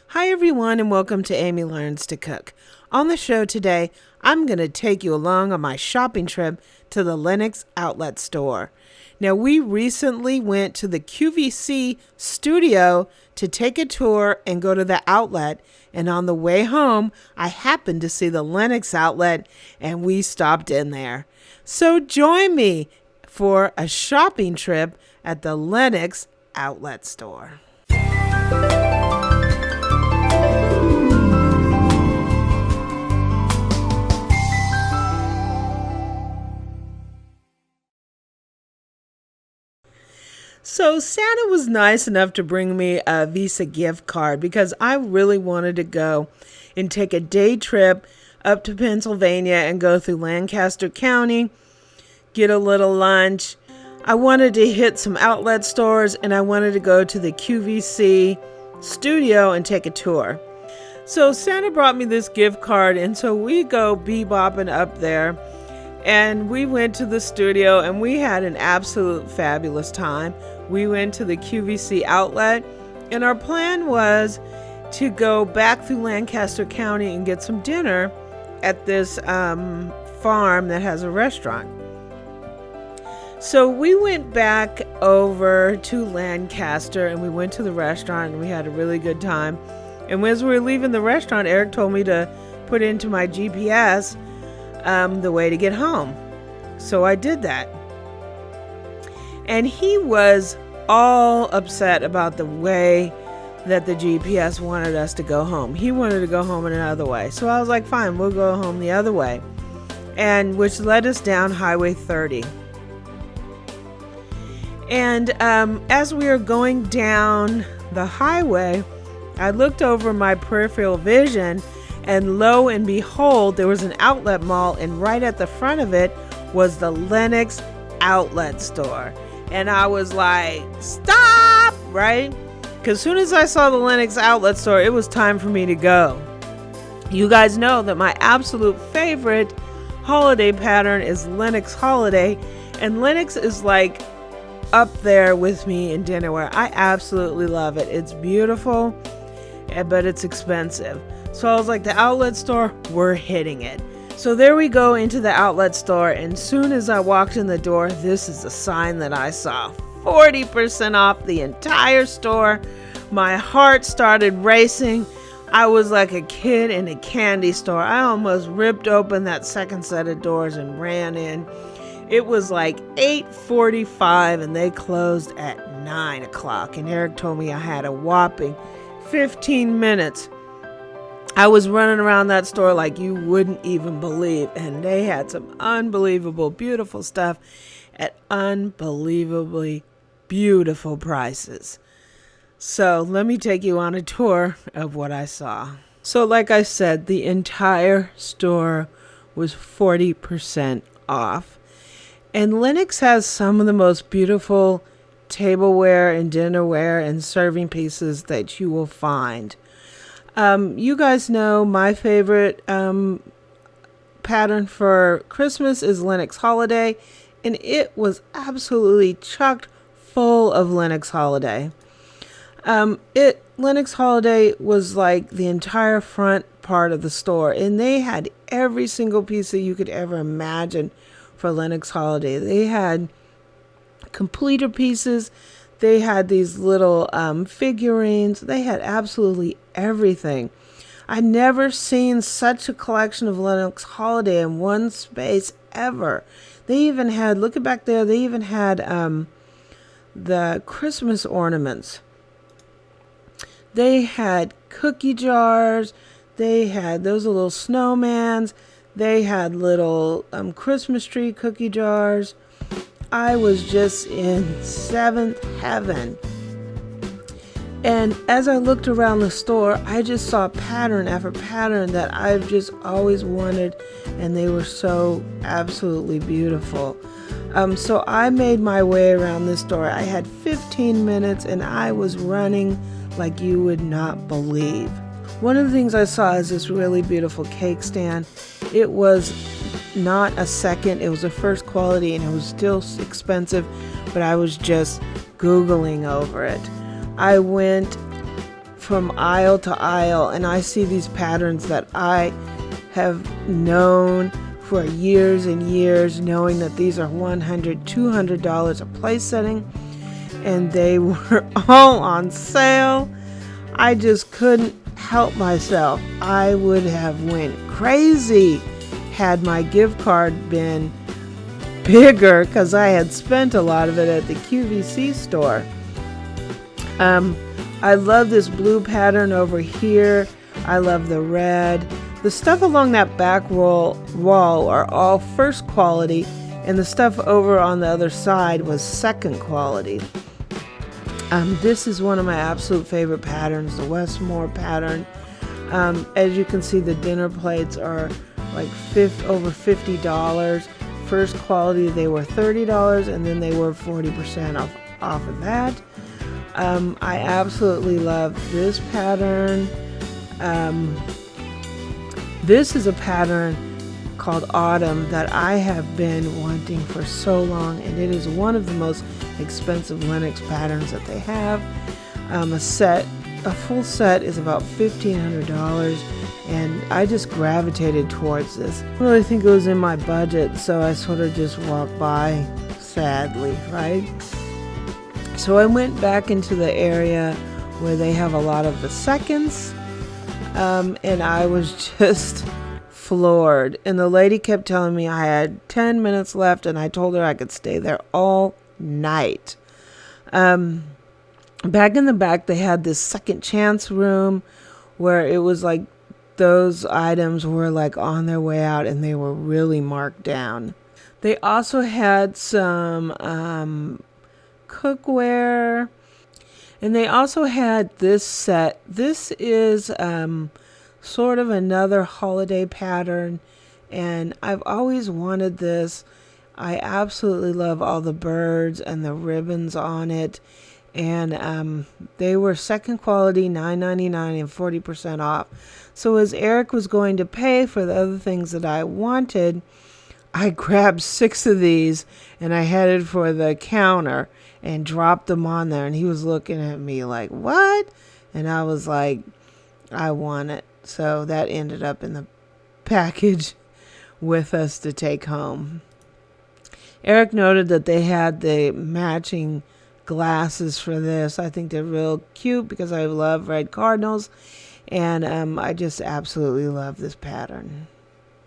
Hi everyone and welcome to Amy Learns to Cook. On the show today, I'm going to take you along on my shopping trip to the Lennox outlet store. Now we recently went to the QVC studio to take a tour and go to the outlet, and on the way home I happened to see the Lennox outlet and we stopped in there. So join me for a shopping trip at the Lennox outlet store. So Santa was nice enough to bring me a Visa gift card because I really wanted to go and take a day trip up to Pennsylvania and go through Lancaster County, get a little lunch. I wanted to hit some outlet stores and I wanted to go to the QVC studio and take a tour. So Santa brought me this gift card, and so we go bebopping up there. And we went to the studio and we had an absolute fabulous time. We went to the QVC outlet and our plan was to go back through Lancaster County and get some dinner at this farm that has a restaurant. So we went back over to Lancaster and we went to the restaurant and we had a really good time. And as we were leaving the restaurant, Eric told me to put into my GPS the way to get home. So I did that. And he was all upset about the way that the GPS wanted us to go home. He wanted to go home in another way. So I was like, fine, we'll go home the other way. And which led us down Highway 30. And as we were going down the highway, I looked over my peripheral vision, and lo and behold, there was an outlet mall, and right at the front of it was the Lennox outlet store. And I was like, stop, right? Because as soon as I saw the Lennox outlet store, it was time for me to go. You guys know that my absolute favorite holiday pattern is Lennox Holiday, and Lennox is like up there with me in dinnerware. I absolutely love it. It's beautiful, but it's expensive. So I was like, the outlet store, we're hitting it. So there we go into the outlet store. And soon as I walked in the door, this is a sign that I saw. 40% off the entire store. My heart started racing. I was like a kid in a candy store. I almost ripped open that second set of doors and ran in. It was like 8:45 and they closed at 9 o'clock. And Eric told me I had a whopping 15 minutes. I was running around that store like you wouldn't even believe. And they had some unbelievable, beautiful stuff at unbelievably beautiful prices. So let me take you on a tour of what I saw. So like I said, the entire store was 40% off. And Lennox has some of the most beautiful tableware and dinnerware and serving pieces that you will find. You guys know my favorite pattern for Christmas is Lennox Holiday, and it was absolutely chocked full of Lennox Holiday. Lennox Holiday was like the entire front part of the store, and they had every single piece that you could ever imagine for Lennox Holiday. They had completer pieces. They had these little figurines. They had absolutely everything. I'd never seen such a collection of Lennox Holiday in one space ever. They even had, look at back there, they even had the Christmas ornaments. They had cookie jars. They had those little snowmans. They had little Christmas tree cookie jars. I was just in seventh heaven. And as I looked around the store, I just saw pattern after pattern that I've just always wanted, and they were so absolutely beautiful. So I made my way around this store. I had 15 minutes and I was running like you would not believe. One of the things I saw is this really beautiful cake stand. It was not a second, it was a first quality, and it was still expensive, but I was just Googling over it. I went from aisle to aisle, and I see these patterns that I have known for years and years, knowing that these are $100, $200 a place setting, and they were all on sale. I just couldn't help myself. I would have went crazy had my gift card been bigger, because I had spent a lot of it at the QVC store. I love this blue pattern over here. I love the red. The stuff along that back wall are all first quality, and the stuff over on the other side was second quality. This is one of my absolute favorite patterns, the Westmore pattern. As you can see, the dinner plates are like over $50. First quality, they were $30, and then they were 40% off of that. I absolutely love this pattern. This is a pattern called Autumn that I have been wanting for so long, and it is one of the most expensive Lennox patterns that they have. A full set is about $1,500, and I just gravitated towards this. I really think it was in my budget, so I sort of just walked by sadly, right? So I went back into the area where they have a lot of the seconds, and I was just floored. And the lady kept telling me I had 10 minutes left, and I told her I could stay there all night. Back in the back, they had this second chance room where it was like those items were like on their way out, and they were really marked down. They also had some cookware, and they also had this set. This is sort of another holiday pattern, and I've always wanted this. I absolutely love all the birds and the ribbons on it, and they were second quality, $9.99 and 40% off. So as Eric was going to pay for the other things that I wanted, I grabbed 6 of these and I headed for the counter and dropped them on there, and he was looking at me like, what? And I was like, I want it. So that ended up in the package with us to take home. Eric noted that they had the matching glasses for this. I think they're real cute because I love red cardinals, and I just absolutely love this pattern.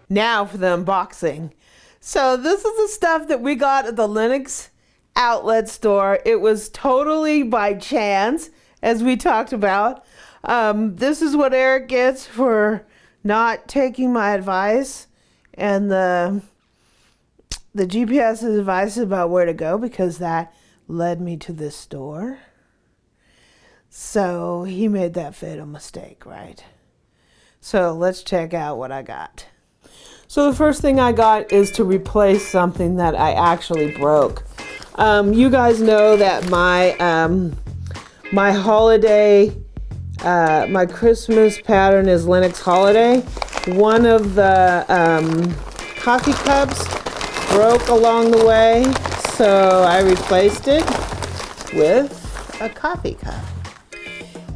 Now for the unboxing. So this is the stuff that we got at the Lennox outlet store. It was totally by chance, as we talked about. This is what Eric gets for not taking my advice and the GPS's advice about where to go, because that led me to this store. So he made that fatal mistake, right? So let's check out what I got. So the first thing I got is to replace something that I actually broke. You guys know that my holiday, my Christmas pattern is Lennox Holiday. One of the coffee cups broke along the way, so I replaced it with a coffee cup.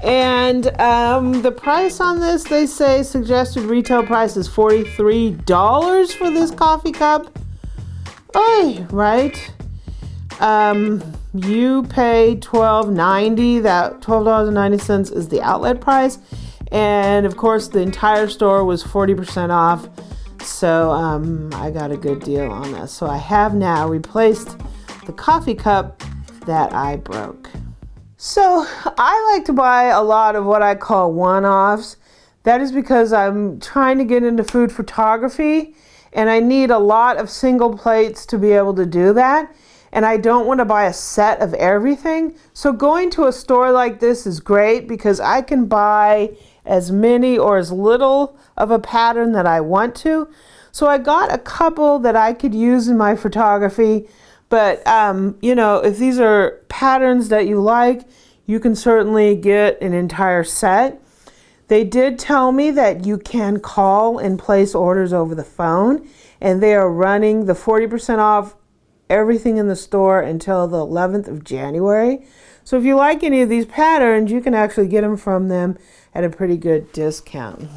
And the price on this, they say suggested retail price is $43 for this coffee cup. Oy, right? You pay $12.90. That $12.90 is the outlet price, and of course the entire store was 40% off. So I got a good deal on this. So I have now replaced the coffee cup that I broke. So I like to buy a lot of what I call one-offs. That is because I'm trying to get into food photography, and I need a lot of single plates to be able to do that. And I don't want to buy a set of everything. So going to a store like this is great because I can buy as many or as little of a pattern that I want to. So I got a couple that I could use in my photography. But, if these are patterns that you like, you can certainly get an entire set. They did tell me that you can call and place orders over the phone, and they are running the 40% off everything in the store until the 11th of January. So if you like any of these patterns, you can actually get them from them at a pretty good discount.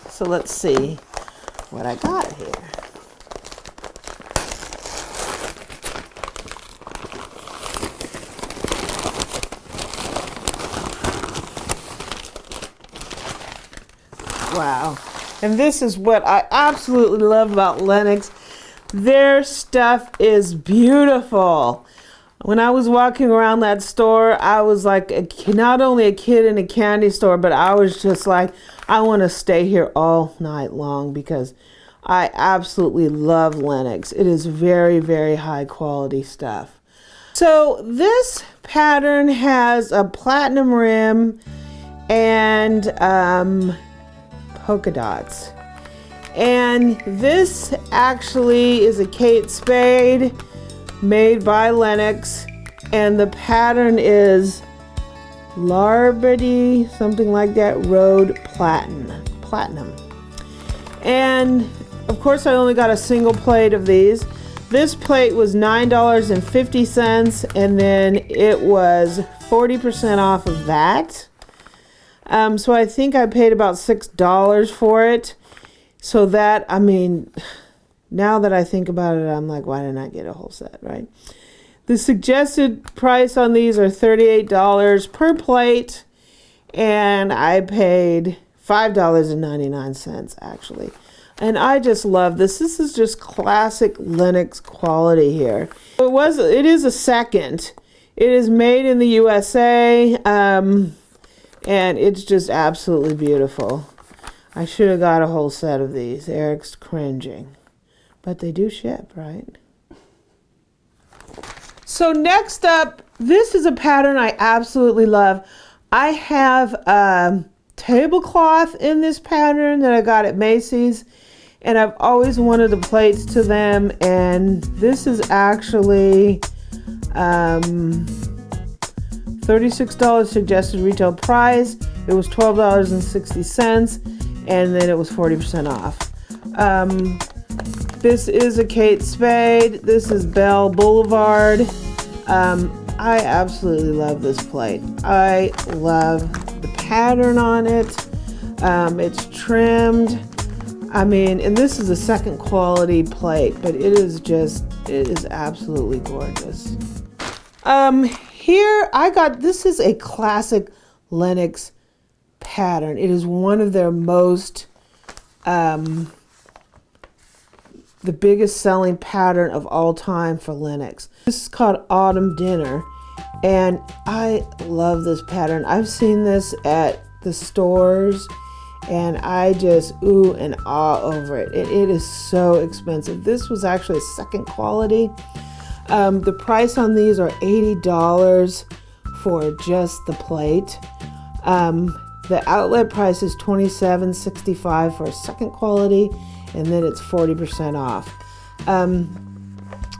So let's see what I got here. Wow. And this is what I absolutely love about Lennox. Their stuff is beautiful. When I was walking around that store, I was like not only a kid in a candy store, but I was just like, I want to stay here all night long because I absolutely love Lennox. It is very, very high quality stuff. So this pattern has a platinum rim and polka dots. And this actually is a Kate Spade made by Lennox, and the pattern is Larbody, something like that, Road Platinum. And of course I only got a single plate of these. This plate was $9.50, and then it was 40% off of that. So I think I paid about $6 for it. So that, I mean, now that I think about it, I'm like, why didn't I get a whole set, right? The suggested price on these are $38 per plate, and I paid $5.99 actually. And I just love this. This is just classic Lennox quality here. It is a second. It is made in the USA. And it's just absolutely beautiful. I should have got a whole set of these. Eric's cringing. But they do ship, right? So next up, this is a pattern I absolutely love. I have a tablecloth in this pattern that I got at Macy's. And I've always wanted the plates to them. And this is actually $36 suggested retail price. It was $12.60, and then it was 40% off. This is a Kate Spade. This is Bell Boulevard. I absolutely love this plate. I love the pattern on it. It's trimmed. I mean, and this is a second quality plate, but it is absolutely gorgeous. Here this is a classic Lennox pattern. It is one of their most, the biggest selling pattern of all time for Lennox. This is called Autumn Dinner, and I love this pattern. I've seen this at the stores, and I just ooh and ah over it. It is so expensive. This was actually second quality. The price on these are $80 for just the plate. The outlet price is $27.65 for a second quality, and then it's 40% off.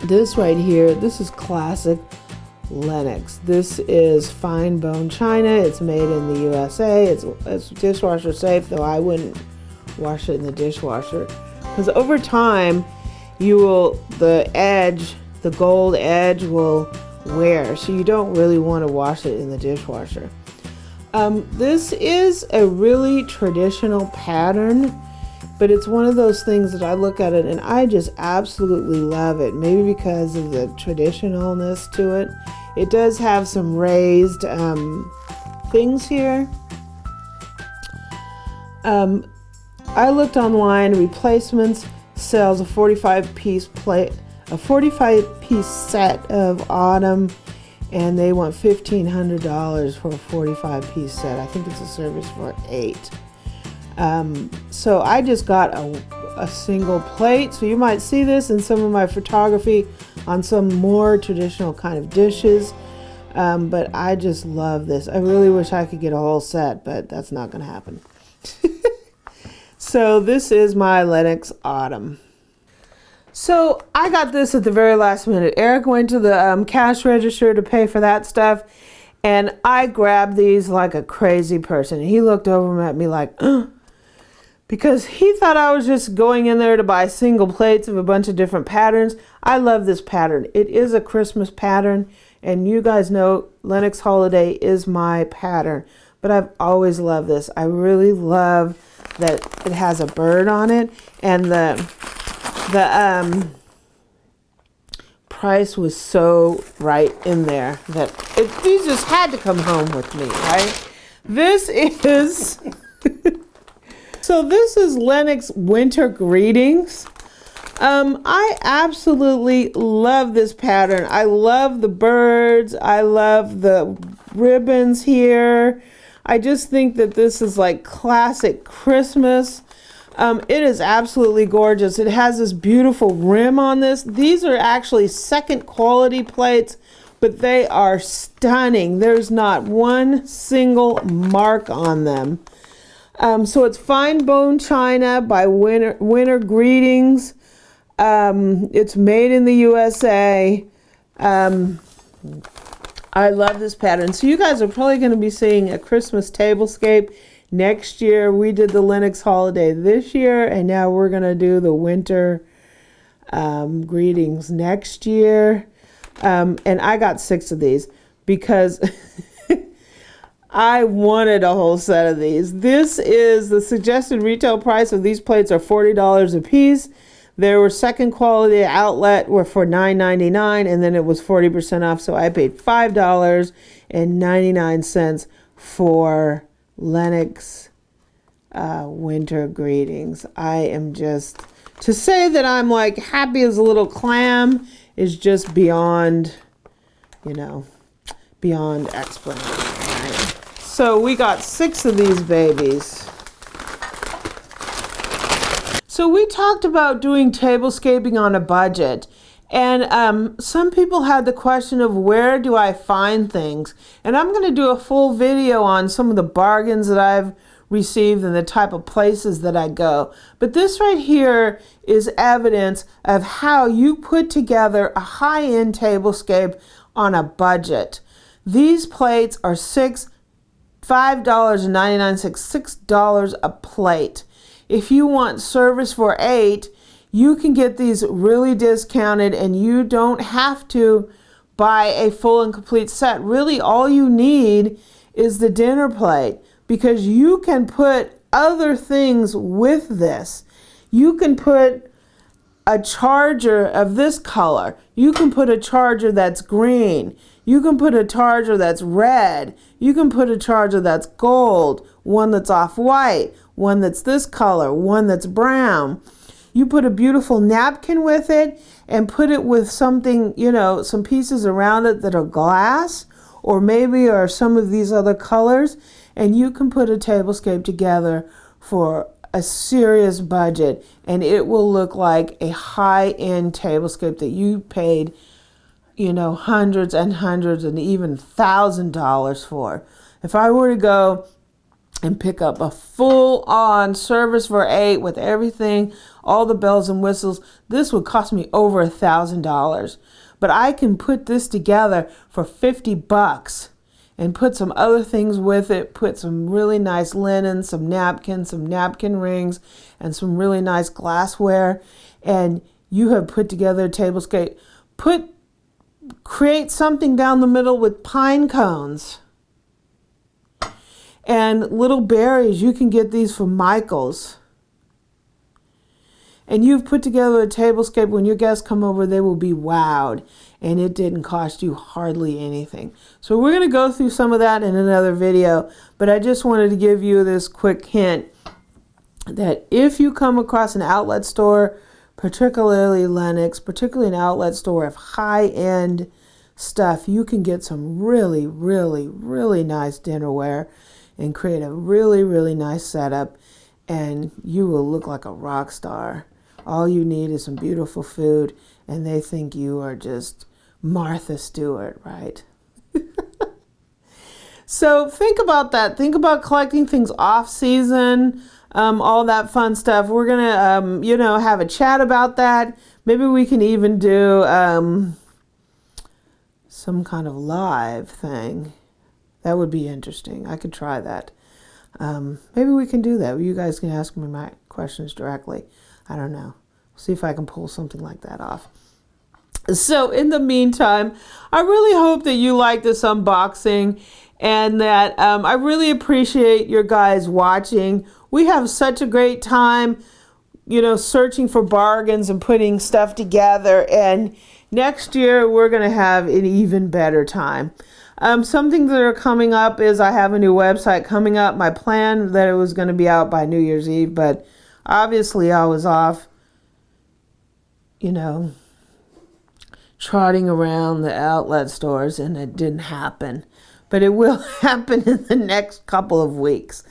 This right here, this is classic Lennox. This is fine bone china. It's made in the USA. It's dishwasher safe, though I wouldn't wash it in the dishwasher, because over time the gold edge will wear, so you don't really want to wash it in the dishwasher. This is a really traditional pattern, but it's one of those things that I look at it and I just absolutely love it. Maybe because of the traditionalness to it. It does have some raised things here. I looked online. Replacements sells a 45-piece set of Autumn, and they want $1,500 for a 45-piece set. I think it's a service for 8. So I just got a single plate. So you might see this in some of my photography on some more traditional kind of dishes. But I just love this. I really wish I could get a whole set, but that's not going to happen. So this is my Lennox Autumn. So I got this at the very last minute. Eric went to the cash register to pay for that stuff, and I grabbed these like a crazy person. He looked over at me like, ugh, because he thought I was just going in there to buy single plates of a bunch of different patterns. I love this pattern. It is a Christmas pattern. And you guys know Lennox Holiday is my pattern, but I've always loved this. I really love that it has a bird on it, and the price was so right in there that these just had to come home with me, right? This is so this is Lennox Winter Greetings. I absolutely love this pattern. I love the birds. I love the ribbons here. I just think that this is like classic Christmas. It is absolutely gorgeous. It has this beautiful rim on this. These are actually second quality plates, but they are stunning. There's not one single mark on them. So it's fine bone china by Winter Greetings. It's made in the USA. I love this pattern. So you guys are probably going to be seeing a Christmas tablescape next year. We did the Lennox Holiday this year, and now we're going to do the Winter Greetings next year. And I got 6 of these because I wanted a whole set of these. This is the suggested retail price of these plates are $40 a piece. There were second quality outlet were for $9.99, and then it was 40% off. So I paid $5.99 for Lennox Winter Greetings. I am just, to say that I'm like happy as a little clam is just beyond, beyond explanation. Right? So we got 6 of these babies. So we talked about doing tablescaping on a budget, and some people had the question of where do I find things, and I'm going to do a full video on some of the bargains that I've received and the type of places that I go. But this right here is evidence of how you put together a high-end tablescape on a budget. These plates are $5.99, $6 a plate. If you want service for 8, you can get these really discounted, and you don't have to buy a full and complete set. Really, all you need is the dinner plate, because you can put other things with this. You can put a charger of this color. You can put a charger that's green. You can put a charger that's red. You can put a charger that's gold, one that's off-white, one that's this color, one that's brown. You put a beautiful napkin with it and put it with something, some pieces around it that are glass, or maybe are some of these other colors, and you can put a tablescape together for a serious budget, and it will look like a high-end tablescape that you paid, hundreds and hundreds and even $1,000 for. If I were to go and pick up a full-on service for 8 with everything, all the bells and whistles, this would cost me over $1,000. But I can put this together for $50 and put some other things with it, put some really nice linen, some napkins, some napkin rings, and some really nice glassware, and you have put together a tablescape. Create something down the middle with pine cones and little berries. You can get these from Michael's. And you've put together a tablescape. When your guests come over, they will be wowed. And it didn't cost you hardly anything. So we're going to go through some of that in another video. But I just wanted to give you this quick hint that if you come across an outlet store, particularly Lennox, particularly an outlet store of high-end stuff, you can get some really, really, really nice dinnerware and create a really, really nice setup, and you will look like a rock star. All you need is some beautiful food, and they think you are just Martha Stewart, right? So think about that. Think about collecting things off season, all that fun stuff. We're going to, have a chat about that. Maybe we can even do some kind of live thing. That would be interesting. I could try that. Maybe we can do that. You guys can ask me my questions directly. I don't know. See if I can pull something like that off. So in the meantime, I really hope that you like this unboxing and that I really appreciate your guys watching. We have such a great time, searching for bargains and putting stuff together. And next year, we're going to have an even better time. Something that are coming up is I have a new website coming up. My plan that it was going to be out by New Year's Eve, but obviously I was off, trotting around the outlet stores, and it didn't happen. But it will happen in the next couple of weeks.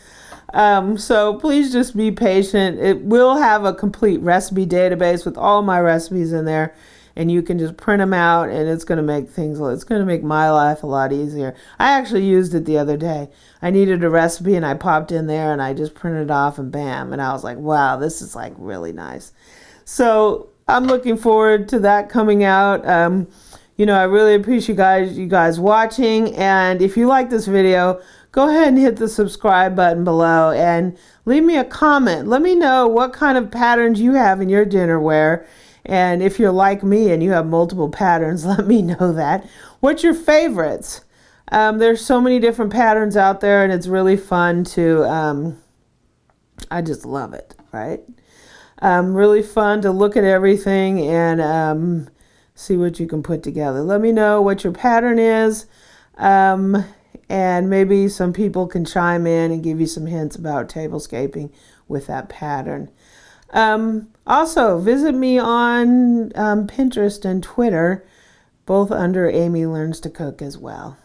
So please just be patient. It will have a complete recipe database with all my recipes in there, and you can just print them out, and it's going to make my life a lot easier. I actually used it the other day. I needed a recipe, and I popped in there, and I just printed it off, and bam. And I was like, wow, this is like really nice. So I'm looking forward to that coming out. I really appreciate you guys watching. And if you like this video, go ahead and hit the subscribe button below and leave me a comment. Let me know what kind of patterns you have in your dinnerware. And if you're like me and you have multiple patterns, let me know that. What's your favorites? There's so many different patterns out there, and it's really fun to, I just love it, right? Really fun to look at everything and see what you can put together. Let me know what your pattern is, and maybe some people can chime in and give you some hints about tablescaping with that pattern. Also, visit me on Pinterest and Twitter, both under Amy Learns to Cook as well.